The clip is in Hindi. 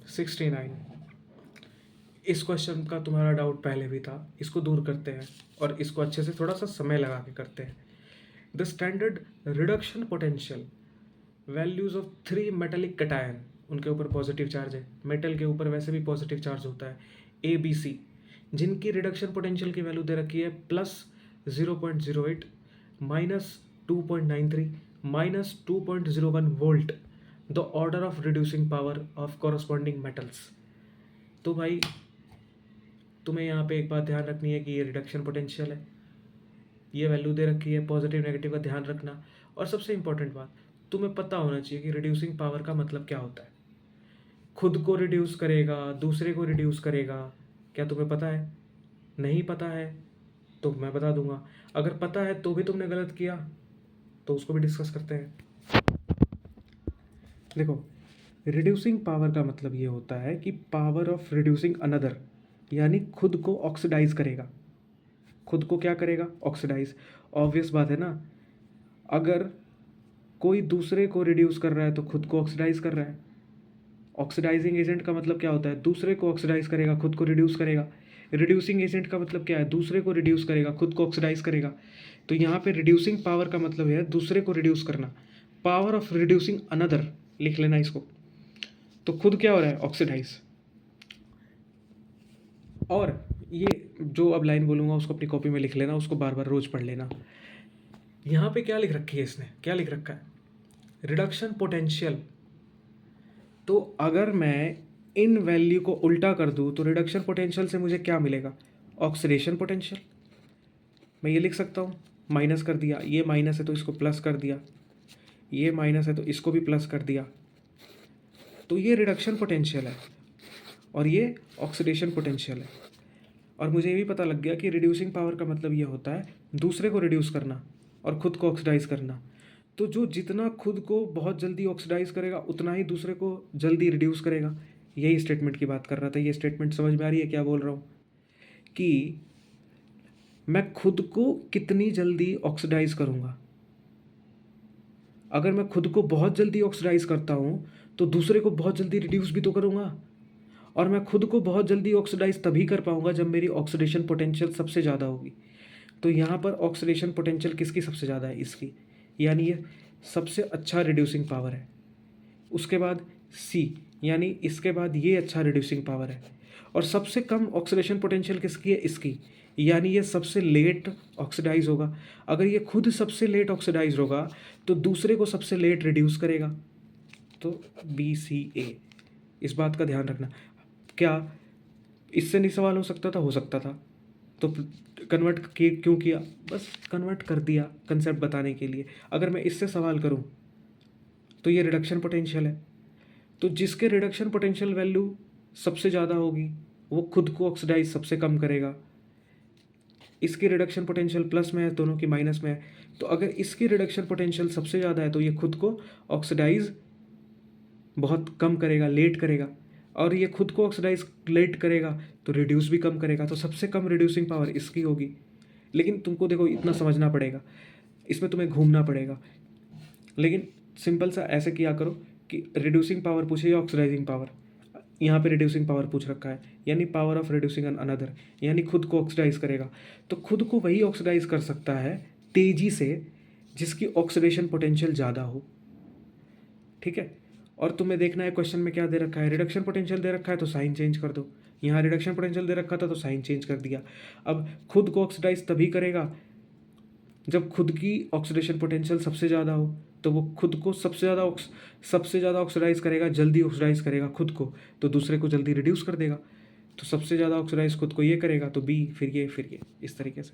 69। इस क्वेश्चन का तुम्हारा डाउट पहले भी था, इसको दूर करते हैं और इसको अच्छे से थोड़ा सा समय लगा के करते हैं। The standard reduction potential values of 3 metallic cation, उनके ऊपर पॉजिटिव चार्ज है, मेटल के ऊपर वैसे भी पॉजिटिव चार्ज होता है, ए बी सी, जिनकी रिडक्शन पोटेंशियल की वैल्यू दे रखी है +0.08, -2.93, -2.01 volt, the order of reducing power of corresponding metals. तो भाई तुम्हें यहाँ पे एक बात ध्यान रखनी है कि ये रिडक्शन पोटेंशियल है, ये वैल्यू दे रखी है, पॉजिटिव नेगेटिव का ध्यान रखना। और सबसे इंपॉर्टेंट बात, तुम्हें पता होना चाहिए कि रिड्यूसिंग पावर का मतलब क्या होता है। खुद को रिड्यूस करेगा, दूसरे को रिड्यूस करेगा, क्या तुम्हें पता है? नहीं पता है तो मैं बता दूंगा, अगर पता है तो भी तुमने गलत किया तो उसको भी डिस्कस करते हैं। देखो, रिड्यूसिंग पावर का मतलब ये होता है कि पावर ऑफ रिड्यूसिंग अनदर, यानी खुद को ऑक्सीडाइज करेगा। खुद को क्या करेगा? ऑक्सीडाइज। ऑब्वियस बात है ना, अगर कोई दूसरे को रिड्यूस कर रहा है तो खुद को ऑक्सीडाइज कर रहा है। ऑक्सीडाइजिंग एजेंट का मतलब क्या होता है? दूसरे को ऑक्सीडाइज करेगा, खुद को रिड्यूस करेगा। रिड्यूसिंग एजेंट का मतलब क्या है? दूसरे को रिड्यूस करेगा, खुद को ऑक्सीडाइज करेगा। तो यहाँ पे रिड्यूसिंग पावर का मतलब है दूसरे को रिड्यूस करना। पावर ऑफ रिड्यूसिंग अनदर, लिख लेना इसको। तो खुद क्या हो रहा है? ऑक्सीडाइज। और ये जो अब लाइन बोलूँगा उसको अपनी कॉपी में लिख लेना, उसको बार बार रोज पढ़ लेना। यहाँ पे क्या लिख रखी है इसने, क्या लिख रखा है? Reduction potential. तो अगर मैं इन वैल्यू को उल्टा कर दूँ तो रिडक्शन पोटेंशियल से मुझे क्या मिलेगा? Oxidation potential. मैं ये लिख सकता हूँ, माइनस कर दिया, ये माइनस है तो इसको प्लस कर दिया, ये माइनस है तो इसको भी प्लस कर दिया। तो ये रिडक्शन पोटेंशियल है और ये ऑक्सीडेशन पोटेंशियल है। और मुझे ये भी पता लग गया कि रिड्यूसिंग पावर का मतलब ये होता है दूसरे को रिड्यूस करना और खुद को ऑक्सीडाइज करना। तो जो जितना खुद को बहुत जल्दी ऑक्सीडाइज करेगा उतना ही दूसरे को जल्दी रिड्यूस करेगा। यही स्टेटमेंट की बात कर रहा था। ये स्टेटमेंट समझ में आ रही है क्या बोल रहा हूँ? कि मैं खुद को कितनी जल्दी ऑक्सीडाइज करूँगा। अगर मैं खुद को बहुत जल्दी ऑक्सीडाइज करता हूँ तो दूसरे को बहुत जल्दी रिड्यूस भी तो करूँगा। और मैं खुद को बहुत जल्दी ऑक्सीडाइज तभी कर पाऊँगा जब मेरी ऑक्सीडेशन पोटेंशियल सबसे ज़्यादा होगी। तो यहाँ पर ऑक्सीडेशन पोटेंशियल किसकी सबसे ज़्यादा है? इसकी, यानी ये सबसे अच्छा रिड्यूसिंग पावर है। उसके बाद सी, यानी इसके बाद ये अच्छा रिड्यूसिंग पावर है। और सबसे कम ऑक्सीडेशन पोटेंशियल किसकी है? इसकी, यानी ये सबसे लेट ऑक्सीडाइज होगा। अगर ये खुद सबसे लेट ऑक्सीडाइज होगा तो दूसरे को सबसे लेट रिड्यूस करेगा। तो BCA, इस बात का ध्यान रखना। क्या इससे नहीं सवाल हो सकता था? हो सकता था। तो कन्वर्ट क्यों किया? बस कन्वर्ट कर दिया कंसेप्ट बताने के लिए। अगर मैं इससे सवाल करूं तो ये रिडक्शन पोटेंशियल है, तो जिसके रिडक्शन पोटेंशियल वैल्यू सबसे ज़्यादा होगी वो खुद को ऑक्सीडाइज सबसे कम करेगा। इसकी रिडक्शन पोटेंशियल प्लस में है, दोनों की माइनस में है। तो अगर इसकी रिडक्शन पोटेंशियल सबसे ज़्यादा है तो ये खुद को ऑक्सीडाइज बहुत कम करेगा, लेट करेगा। और ये खुद को ऑक्सीडाइज लेट करेगा तो रिड्यूस भी कम करेगा। तो सबसे कम रिड्यूसिंग पावर इसकी होगी। लेकिन तुमको देखो इतना समझना पड़ेगा, इसमें तुम्हें घूमना पड़ेगा। लेकिन सिंपल सा ऐसे किया करो कि रिड्यूसिंग पावर पूछे या ऑक्सीडाइजिंग पावर। यहाँ पे रिड्यूसिंग पावर पूछ रखा है, यानी पावर ऑफ रिड्यूसिंग अनदर, यानी खुद को ऑक्सीडाइज करेगा। तो खुद को वही ऑक्सीडाइज कर सकता है तेजी से जिसकी ऑक्सीडेशन पोटेंशियल ज़्यादा हो। ठीक है। और तुम्हें देखना है क्वेश्चन में क्या दे रखा है। रिडक्शन पोटेंशियल दे रखा है तो साइन चेंज कर दो। यहाँ रिडक्शन पोटेंशियल दे रखा था तो साइन चेंज कर दिया। अब खुद को ऑक्सीडाइज तभी करेगा जब खुद की ऑक्सीडेशन पोटेंशियल सबसे ज़्यादा हो। तो वो खुद को सबसे ज़्यादा ऑक्सीडाइज करेगा, जल्दी ऑक्सीडाइज करेगा खुद को, तो दूसरे को जल्दी रिड्यूस कर देगा। तो सबसे ज़्यादा ऑक्सीडाइज खुद को ये करेगा तो B, फिर ये, इस तरीके से।